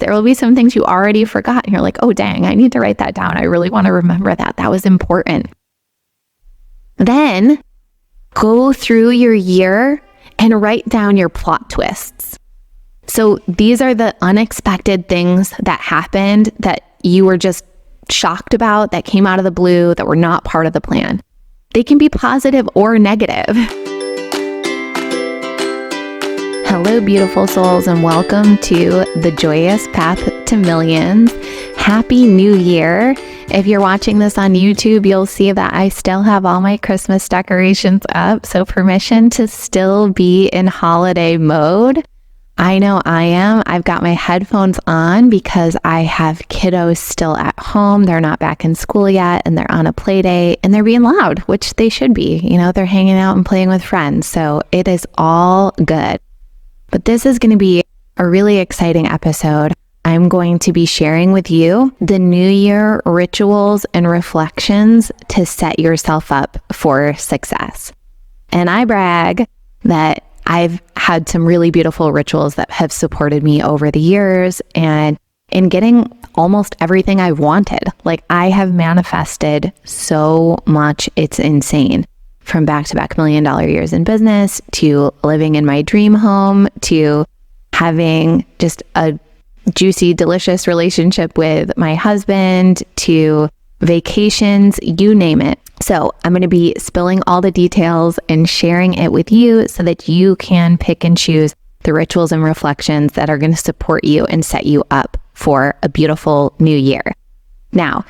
There will be some things you already forgot. And you're like, oh, dang, I need to write that down. I really want to remember that. That was important. Then go through your year and write down your plot twists. So these are the unexpected things that happened that you were just shocked about, that came out of the blue, that were not part of the plan. They can be positive or negative. Hello, beautiful souls, and welcome to the Joyous Path to Millions. Happy New Year. If you're watching this on YouTube, you'll see that I still have all my Christmas decorations up, so permission to still be in holiday mode. I know I am. I've got my headphones on because I have kiddos still at home. They're not back in school yet, and they're on a play day, and they're being loud, which they should be. You know, they're hanging out and playing with friends, so it is all good. But this is going to be a really exciting episode. I'm going to be sharing with you the New Year rituals and reflections to set yourself up for success. And I brag that I've had some really beautiful rituals that have supported me over the years and in getting almost everything I've wanted. Like, I have manifested so much, it's insane. From back-to-back $1 million years in business, to living in my dream home, to having just a juicy, delicious relationship with my husband, to vacations, you name it. So I'm going to be spilling all the details and sharing it with you so that you can pick and choose the rituals and reflections that are going to support you and set you up for a beautiful new year. Now,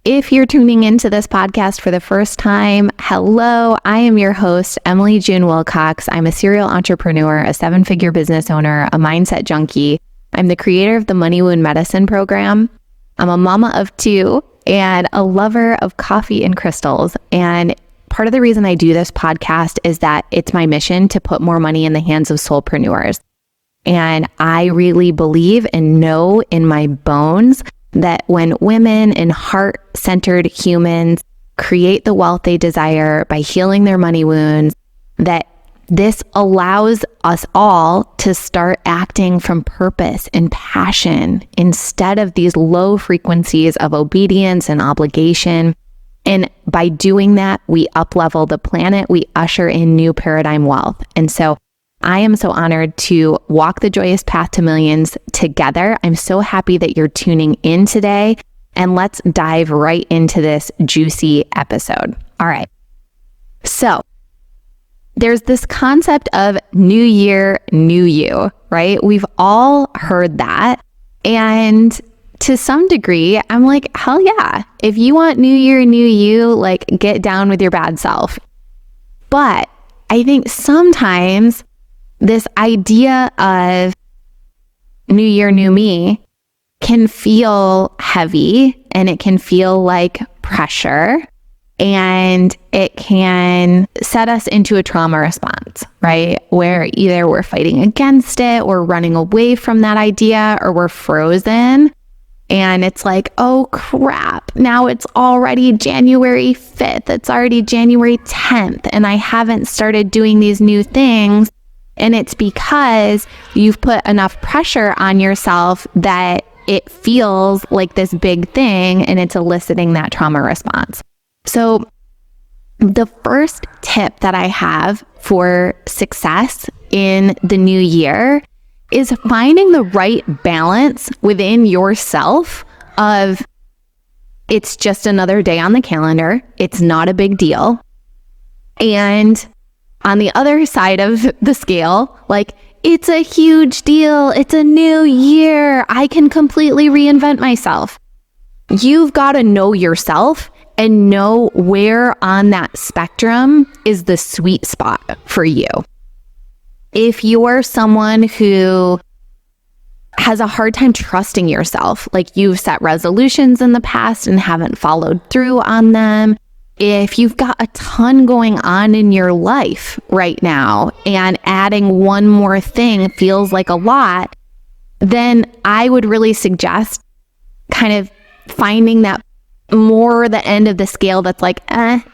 if you're tuning into this podcast for the first time, hello, I am your host, Emily June Wilcox. I'm a serial entrepreneur, a 7-figure business owner, a mindset junkie. I'm the creator of the Money Wound Medicine program. I'm a mama of 2 and a lover of coffee and crystals. And part of the reason I do this podcast is that it's my mission to put more money in the hands of soulpreneurs. And I really believe and know in my bones that when women and heart-centered humans create the wealth they desire by healing their money wounds, that this allows us all to start acting from purpose and passion instead of these low frequencies of obedience and obligation. And by doing that, we up-level the planet, we usher in new paradigm wealth. And so I am so honored to walk the joyous path to millions together. I'm so happy that you're tuning in today, and let's dive right into this juicy episode. All right. So there's this concept of new year, new you, right? We've all heard that. And to some degree, I'm like, hell yeah. If you want new year, new you, like, get down with your bad self. But I think sometimes this idea of new year, new me can feel heavy, and it can feel like pressure, and it can set us into a trauma response, right? Where either we're fighting against it, or running away from that idea, or we're frozen. And it's like, oh crap, now it's already January 5th. It's already January 10th, and I haven't started doing these new things. And it's because you've put enough pressure on yourself that it feels like this big thing, and it's eliciting that trauma response. So the first tip that I have for success in the new year is finding the right balance within yourself of, it's just another day on the calendar. It's not a big deal. And on the other side of the scale, like, it's a huge deal. It's a new year. I can completely reinvent myself. You've got to know yourself and know where on that spectrum is the sweet spot for you. If you're someone who has a hard time trusting yourself, like you've set resolutions in the past and haven't followed through on them, if you've got a ton going on in your life right now and adding one more thing feels like a lot, then I would really suggest kind of finding that more the end of the scale that's like,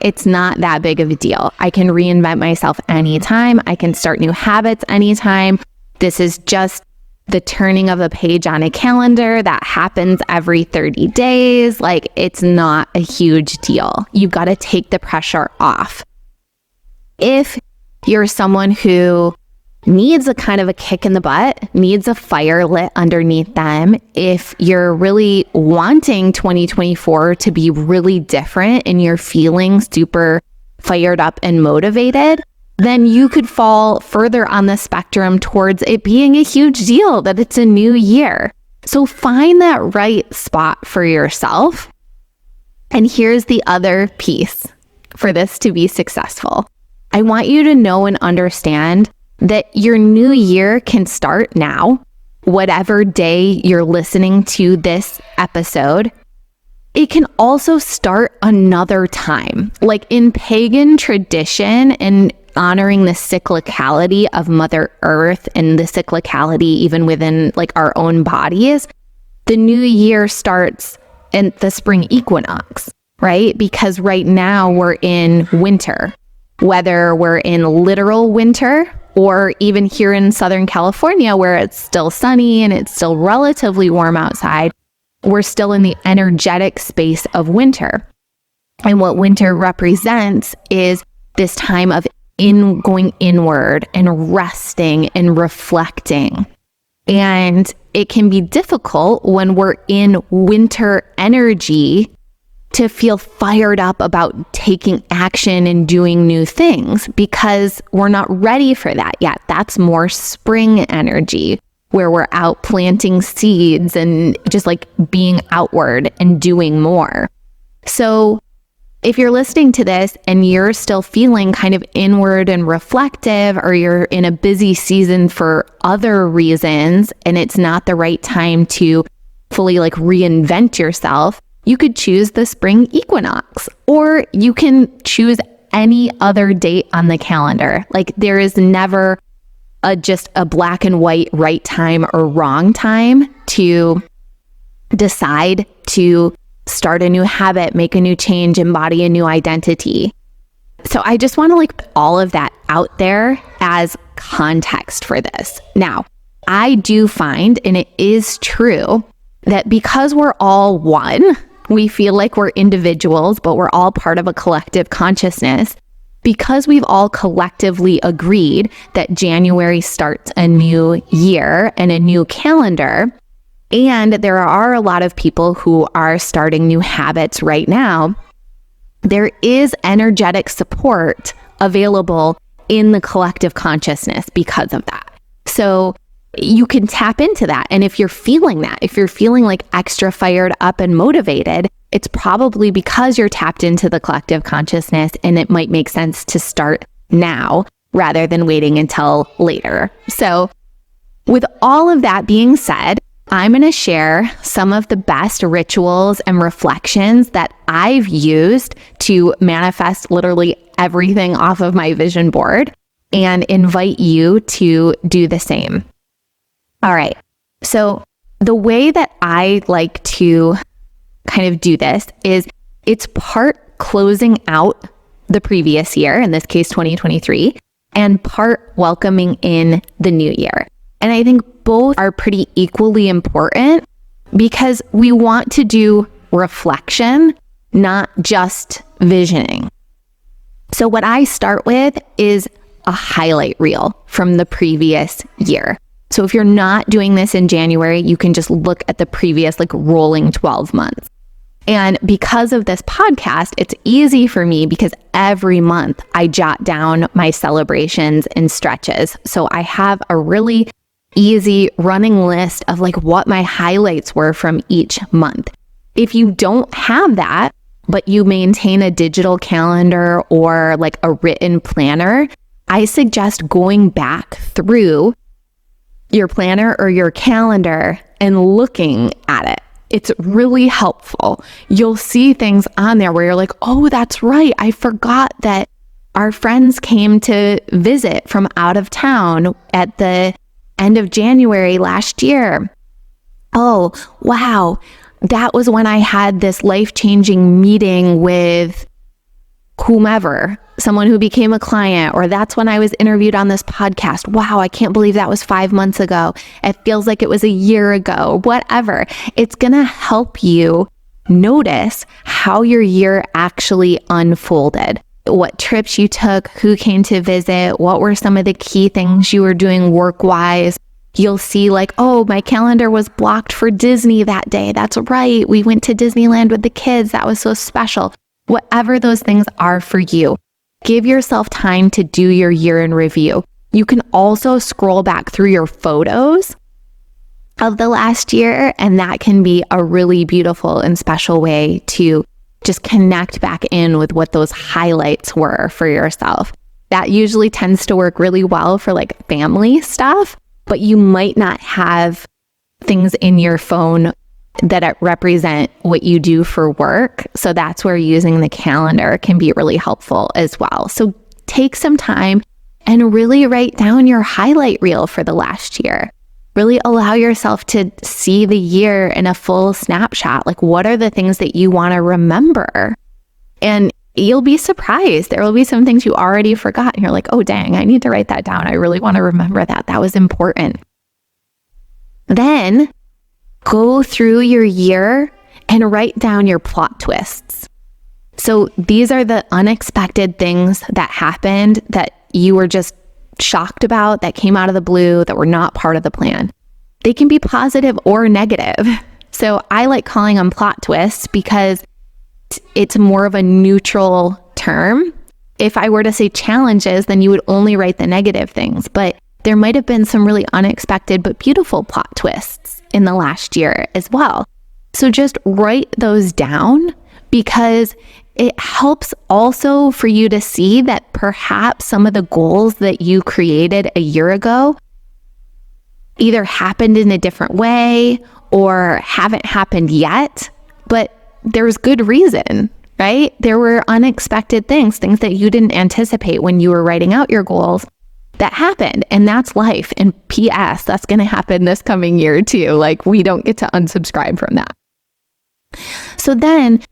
it's not that big of a deal. I can reinvent myself anytime. I can start new habits anytime. This is just the turning of a page on a calendar that happens every 30 days. Like, it's not a huge deal. You've got to take the pressure off. If you're someone who needs a kind of a kick in the butt, needs a fire lit underneath them, if you're really wanting 2024 to be really different and you're feeling super fired up and motivated, then you could fall further on the spectrum towards it being a huge deal that it's a new year. So find that right spot for yourself. And here's the other piece for this to be successful. I want you to know and understand that your new year can start now, whatever day you're listening to this episode. It can also start another time. Like in pagan tradition and honoring the cyclicality of Mother Earth and the cyclicality even within like our own bodies, the new year starts in the spring equinox, right? Because right now we're in winter, whether we're in literal winter or even here in Southern California where it's still sunny and it's still relatively warm outside, we're still in the energetic space of winter. And what winter represents is this time of going inward and resting and reflecting. And it can be difficult when we're in winter energy to feel fired up about taking action and doing new things because we're not ready for that yet. That's more spring energy where we're out planting seeds and just like being outward and doing more. So if you're listening to this and you're still feeling kind of inward and reflective, or you're in a busy season for other reasons and it's not the right time to fully like reinvent yourself, you could choose the spring equinox, or you can choose any other date on the calendar. Like there is never just a black and white right time or wrong time to decide to start a new habit, make a new change, embody a new identity. So I just want to like put all of that out there as context for this. Now, I do find, and it is true, that because we're all one, we feel like we're individuals, but we're all part of a collective consciousness. Because we've all collectively agreed that January starts a new year and a new calendar, and there are a lot of people who are starting new habits right now, there is energetic support available in the collective consciousness because of that. So you can tap into that. And if you're feeling that, if you're feeling like extra fired up and motivated, it's probably because you're tapped into the collective consciousness, and it might make sense to start now rather than waiting until later. So with all of that being said, I'm going to share some of the best rituals and reflections that I've used to manifest literally everything off of my vision board, and invite you to do the same. All right. So the way that I like to kind of do this is it's part closing out the previous year, in this case 2023, and part welcoming in the new year. And I think both are pretty equally important because we want to do reflection, not just visioning. So what I start with is a highlight reel from the previous year. So if you're not doing this in January, you can just look at the previous like rolling 12 months. And because of this podcast, it's easy for me because every month I jot down my celebrations and stretches. So I have a really easy running list of like what my highlights were from each month. If you don't have that, but you maintain a digital calendar or like a written planner, I suggest going back through your planner or your calendar and looking at it. It's really helpful. You'll see things on there where you're like, oh, that's right. I forgot that our friends came to visit from out of town at the end of January last year. Oh, wow. That was when I had this life-changing meeting with whomever, someone who became a client, or that's when I was interviewed on this podcast. Wow, I can't believe that was 5 months ago. It feels like it was a year ago, whatever. It's going to help you notice how your year actually unfolded. What trips you took, who came to visit, what were some of the key things you were doing work-wise. You'll see like, oh, my calendar was blocked for Disney that day. That's right. We went to Disneyland with the kids. That was so special. Whatever those things are for you, give yourself time to do your year in review. You can also scroll back through your photos of the last year, and that can be a really beautiful and special way to just connect back in with what those highlights were for yourself. That usually tends to work really well for like family stuff, but you might not have things in your phone that represent what you do for work. So that's where using the calendar can be really helpful as well. So take some time and really write down your highlight reel for the last year. Really allow yourself to see the year in a full snapshot. Like, what are the things that you want to remember? And you'll be surprised. There will be some things you already forgot. And you're like, oh, dang, I need to write that down. I really want to remember that. That was important. Then go through your year and write down your plot twists. So these are the unexpected things that happened that you were just shocked about, that came out of the blue, that were not part of the plan. They can be positive or negative. So I like calling them plot twists because it's more of a neutral term. If I were to say challenges, then you would only write the negative things, but there might have been some really unexpected but beautiful plot twists in the last year as well. So just write those down, because it helps also for you to see that perhaps some of the goals that you created a year ago either happened in a different way or haven't happened yet, but there's good reason, right? There were unexpected things that you didn't anticipate when you were writing out your goals that happened, and that's life. And P.S., that's going to happen this coming year too. Like, we don't get to unsubscribe from that. So then,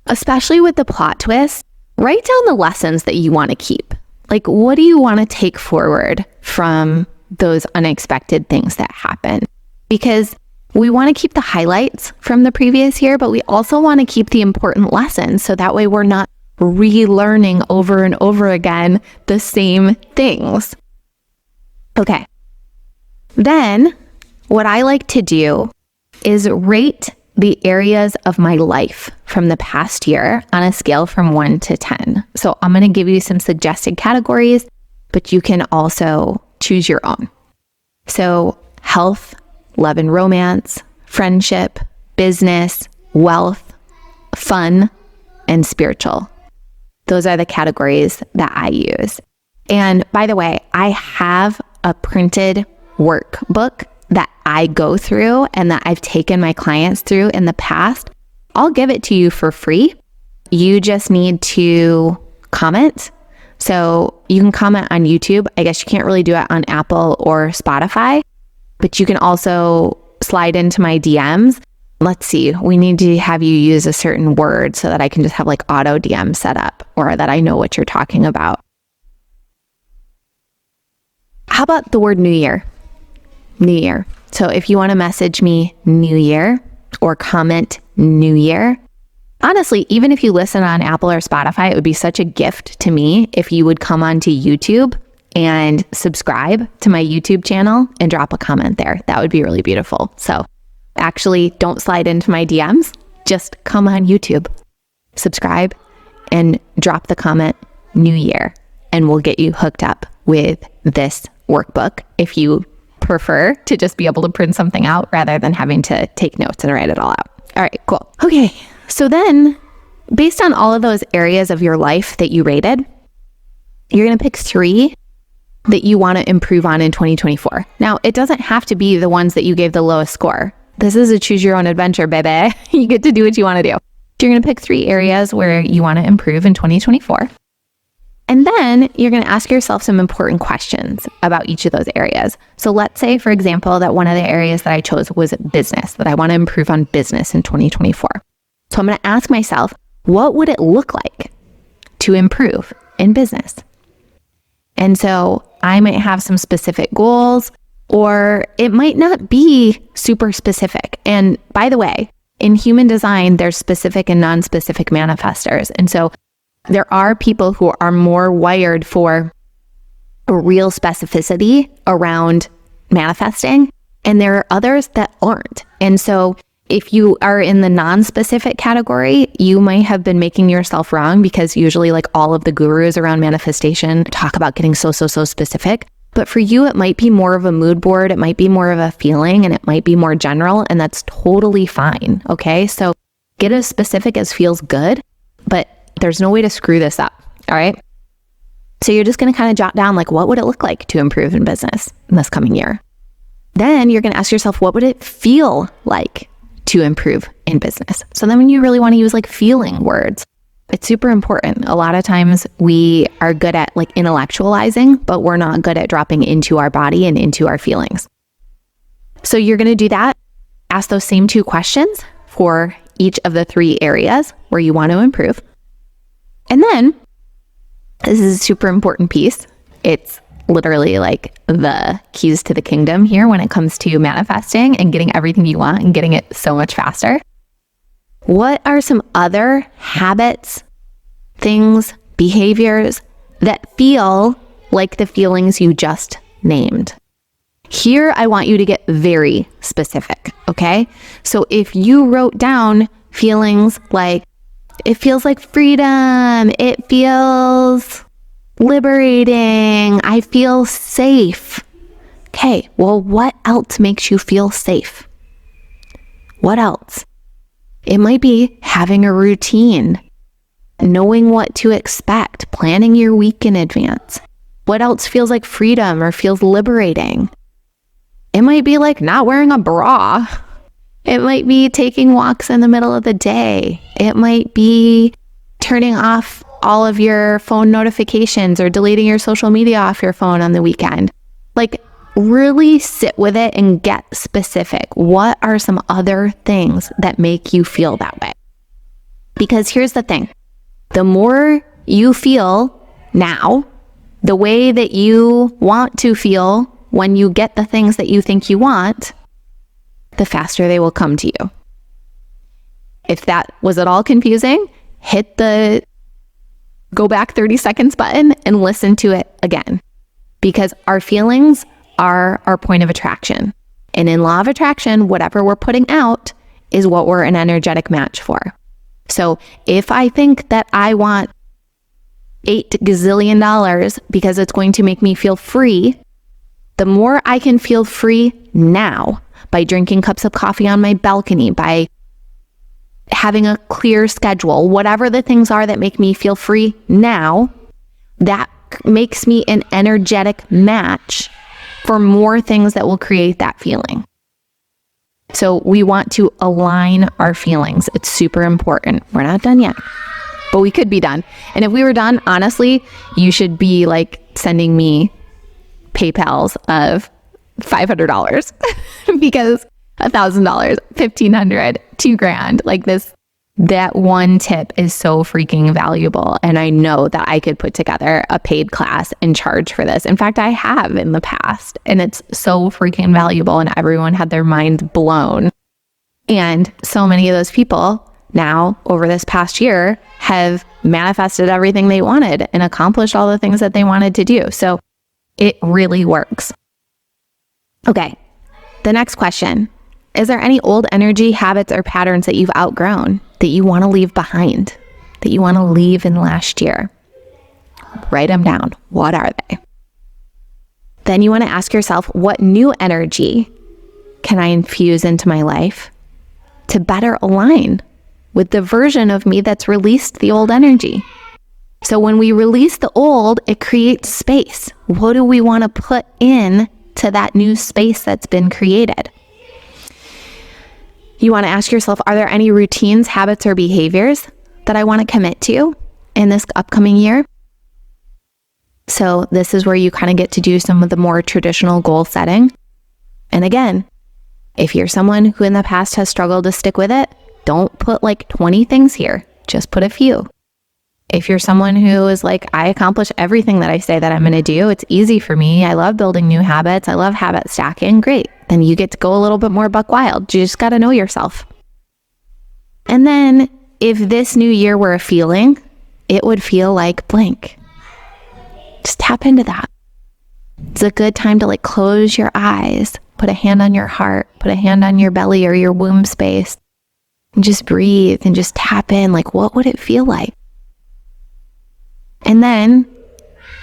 especially with the plot twist, write down the lessons that you want to keep. Like, what do you want to take forward from those unexpected things that happen? Because we want to keep the highlights from the previous year, but we also want to keep the important lessons. So that way we're not relearning over and over again the same things. Okay. Then what I like to do is rate the areas of my life from the past year on a scale from 1 to 10. So I'm going to give you some suggested categories, but you can also choose your own. So health, love and romance, friendship, business, wealth, fun, and spiritual. Those are the categories that I use. And by the way, I have a printed workbook that I go through and that I've taken my clients through in the past. I'll give it to you for free. You just need to comment. So you can comment on YouTube. I guess you can't really do it on Apple or Spotify, but you can also slide into my DMs. Let's see, we need to have you use a certain word so that I can just have like auto DM set up, or that I know what you're talking about. How about the word New Year? New Year. So if you want to message me New Year or comment New Year, honestly, even if you listen on Apple or Spotify, it would be such a gift to me if you would come onto YouTube and subscribe to my YouTube channel and drop a comment there. That would be really beautiful. So actually, don't slide into my DMs. Just come on YouTube, subscribe, and drop the comment New Year, and we'll get you hooked up with this workbook if you prefer to just be able to print something out rather than having to take notes and write it all out. All right, cool. Okay, so then based on all of those areas of your life that you rated, you're going to pick 3 that you want to improve on in 2024. Now, it doesn't have to be the ones that you gave the lowest score. This is a choose your own adventure, baby. You get to do what you want to do. You're going to pick 3 areas where you want to improve in 2024. And then you're going to ask yourself some important questions about each of those areas. So let's say, for example, that one of the areas that I chose was business, that I want to improve on business in 2024. So I'm going to ask myself, what would it look like to improve in business? And so I might have some specific goals, or it might not be super specific. And by the way, in human design, there's specific and non-specific manifestors. And so there are people who are more wired for a real specificity around manifesting, and there are others that aren't. And so if you are in the non-specific category, you might have been making yourself wrong, because usually like all of the gurus around manifestation talk about getting so specific. But for you, it might be more of a mood board. It might be more of a feeling, and it might be more general, and that's totally fine. Okay. So get as specific as feels good, but there's no way to screw this up. All right. So you're just going to kind of jot down, like, what would it look like to improve in business in this coming year? Then you're going to ask yourself, what would it feel like to improve in business? So then when you really want to use like feeling words, it's super important. A lot of times we are good at like intellectualizing, but we're not good at dropping into our body and into our feelings. So you're going to do that. Ask those same 2 questions for each of the 3 areas where you want to improve. And then this is a super important piece. It's literally like the keys to the kingdom here when it comes to manifesting and getting everything you want and getting it so much faster. What are some other habits, things, behaviors that feel like the feelings you just named? Here, I want you to get very specific, okay? So if you wrote down feelings like, it feels like freedom, it feels liberating, I feel safe. Okay, well, what else makes you feel safe? What else? It might be having a routine, knowing what to expect, planning your week in advance. What else feels like freedom or feels liberating? It might be like not wearing a bra. It might be taking walks in the middle of the day. It might be turning off all of your phone notifications or deleting your social media off your phone on the weekend. Like, really sit with it and get specific. What are some other things that make you feel that way? Because here's the thing. The more you feel now, the way that you want to feel when you get the things that you think you want, the faster they will come to you. If that was at all confusing, hit the go back 30 seconds button and listen to it again. Because our feelings are our point of attraction. And in law of attraction, whatever we're putting out is what we're an energetic match for. So if I think that I want $8 gazillion because it's going to make me feel free, the more I can feel free now by drinking cups of coffee on my balcony, by having a clear schedule, whatever the things are that make me feel free now, that makes me an energetic match for more things that will create that feeling. So we want to align our feelings. It's super important. We're not done yet, but we could be done. And if we were done, honestly, you should be like sending me PayPals of $500 because $1,000, $1,500, $2,000, like this, that one tip is so freaking valuable. And I know that I could put together a paid class and charge for this. In fact, I have in the past, and it's so freaking valuable, and everyone had their mind blown. And so many of those people now over this past year have manifested everything they wanted and accomplished all the things that they wanted to do. So it really works. Okay. The next question. Is there any old energy, habits, or patterns that you've outgrown that you want to leave behind, that you want to leave in last year? Write them down. What are they? Then you want to ask yourself, what new energy can I infuse into my life to better align with the version of me that's released the old energy? So when we release the old, it creates space. What do we want to put in to that new space that's been created? You want to ask yourself, are there any routines, habits, or behaviors that I want to commit to in this upcoming year? So this is where you kind of get to do some of the more traditional goal setting. And again, if you're someone who in the past has struggled to stick with it, don't put like 20 things here. Just put a few. If you're someone who is like, I accomplish everything that I say that I'm going to do, it's easy for me, I love building new habits, I love habit stacking, great. Then you get to go a little bit more buck wild. You just got to know yourself. And then if this new year were a feeling, it would feel like blank. Just tap into that. It's a good time to like close your eyes, put a hand on your heart, put a hand on your belly or your womb space, and just breathe and just tap in. Like, what would it feel like? And then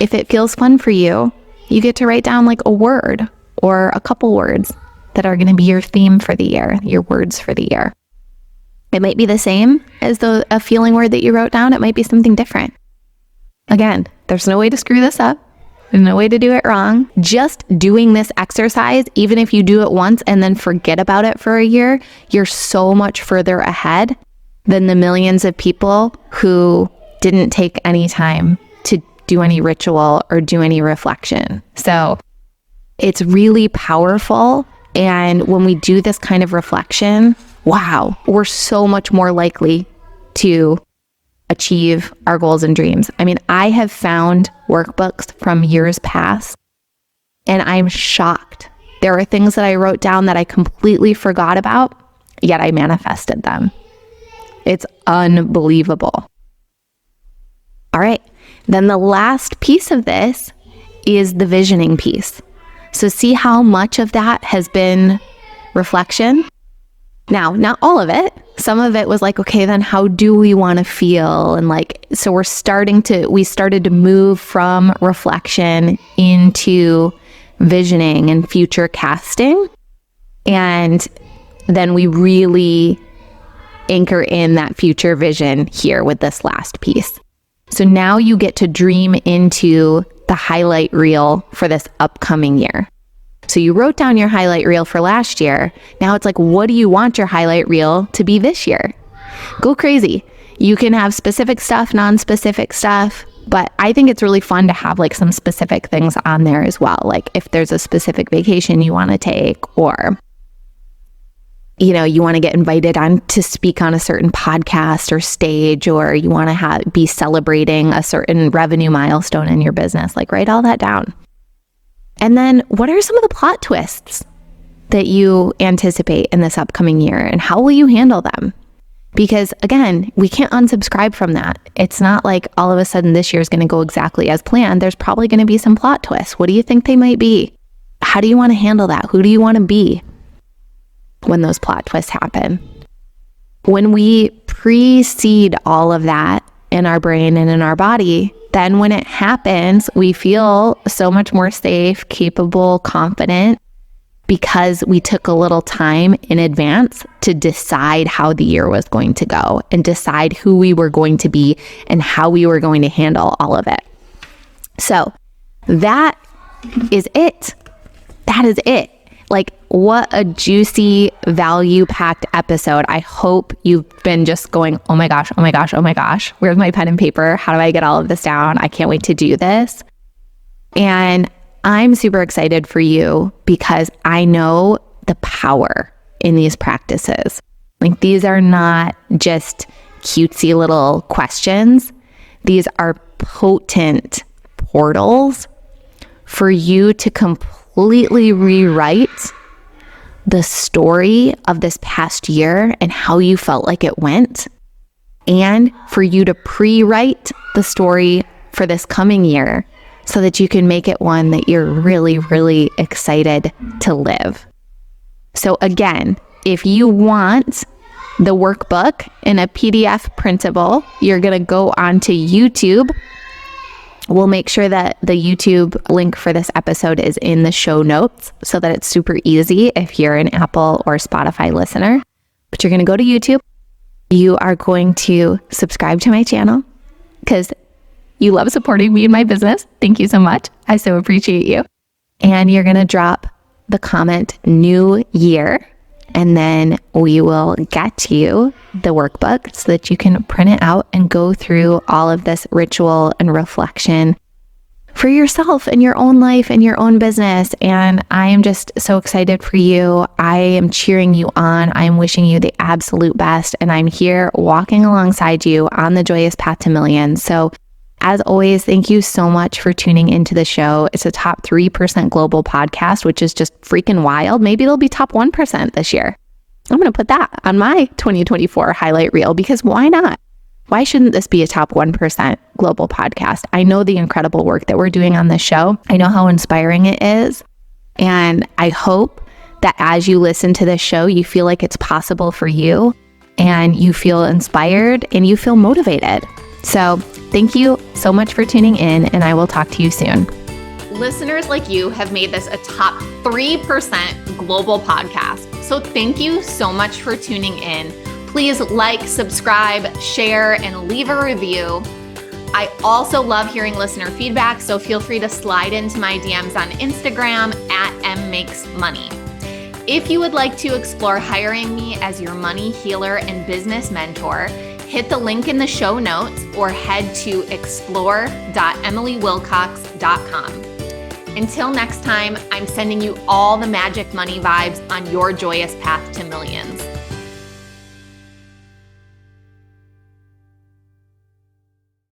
if it feels fun for you, you get to write down like a word or a couple words that are going to be your theme for the year, your words for the year. It might be the same as a feeling word that you wrote down. It might be something different. Again, there's no way to screw this up. There's no way to do it wrong. Just doing this exercise, even if you do it once and then forget about it for a year, you're so much further ahead than the millions of people who didn't take any time to do any ritual or do any reflection. So it's really powerful. And when we do this kind of reflection, wow, we're so much more likely to achieve our goals and dreams. I mean, I have found workbooks from years past, and I'm shocked. There are things that I wrote down that I completely forgot about, yet I manifested them. It's unbelievable. All right. Then the last piece of this is the visioning piece. So see how much of that has been reflection? Now, not all of it. Some of it was like, okay, then how do we want to feel? And like, so we started to move from reflection into visioning and future casting. And then we really anchor in that future vision here with this last piece. So now you get to dream into the highlight reel for this upcoming year. So you wrote down your highlight reel for last year. Now it's like, what do you want your highlight reel to be this year? Go crazy. You can have specific stuff, non-specific stuff, but I think it's really fun to have like some specific things on there as well. Like if there's a specific vacation you want to take, or you want to get invited on to speak on a certain podcast or stage, or you want to be celebrating a certain revenue milestone in your business, like write all that down. And then what are some of the plot twists that you anticipate in this upcoming year, and how will you handle them? Because again, we can't unsubscribe from that. It's not like all of a sudden this year is going to go exactly as planned. There's probably going to be some plot twists. What do you think they might be? How do you want to handle that? Who do you want to be when those plot twists happen? When we precede all of that in our brain and in our body, then when it happens, we feel so much more safe, capable, confident, because we took a little time in advance to decide how the year was going to go and decide who we were going to be and how we were going to handle all of it. So that is it. That is it. Like, what a juicy, value-packed episode. I hope you've been just going, oh my gosh, oh my gosh, oh my gosh. Where's my pen and paper? How do I get all of this down? I can't wait to do this. And I'm super excited for you because I know the power in these practices. Like, these are not just cutesy little questions. These are potent portals for you to completely rewrite the story of this past year and how you felt like it went, and for you to pre-write the story for this coming year so that you can make it one that you're really, really excited to live. So again, if you want the workbook in a PDF printable, you're going to go onto YouTube. We'll make sure that the YouTube link for this episode is in the show notes so that it's super easy if you're an Apple or Spotify listener. But you're going to go to YouTube. You are going to subscribe to my channel because you love supporting me in my business. Thank you so much. I so appreciate you. And you're going to drop the comment "New Year," and then we will get you the workbook so that you can print it out and go through all of this ritual and reflection for yourself and your own life and your own business. And I am just so excited for you. I am cheering you on. I am wishing you the absolute best. And I'm here walking alongside you on the joyous path to millions. So as always, thank you so much for tuning into the show. It's a top 3% global podcast, which is just freaking wild. Maybe it'll be top 1% this year. I'm going to put that on my 2024 highlight reel because why not? Why shouldn't this be a top 1% global podcast? I know the incredible work that we're doing on this show. I know how inspiring it is. And I hope that as you listen to this show, you feel like it's possible for you and you feel inspired and you feel motivated. So thank you so much for tuning in, and I will talk to you soon. Listeners like you have made this a top 3% global podcast. So thank you so much for tuning in. Please like, subscribe, share, and leave a review. I also love hearing listener feedback, so feel free to slide into my DMs on Instagram @mmakesmoney. If you would like to explore hiring me as your money healer and business mentor, hit the link in the show notes or head to explore.emilywilcox.com. Until next time, I'm sending you all the magic money vibes on your joyous path to millions.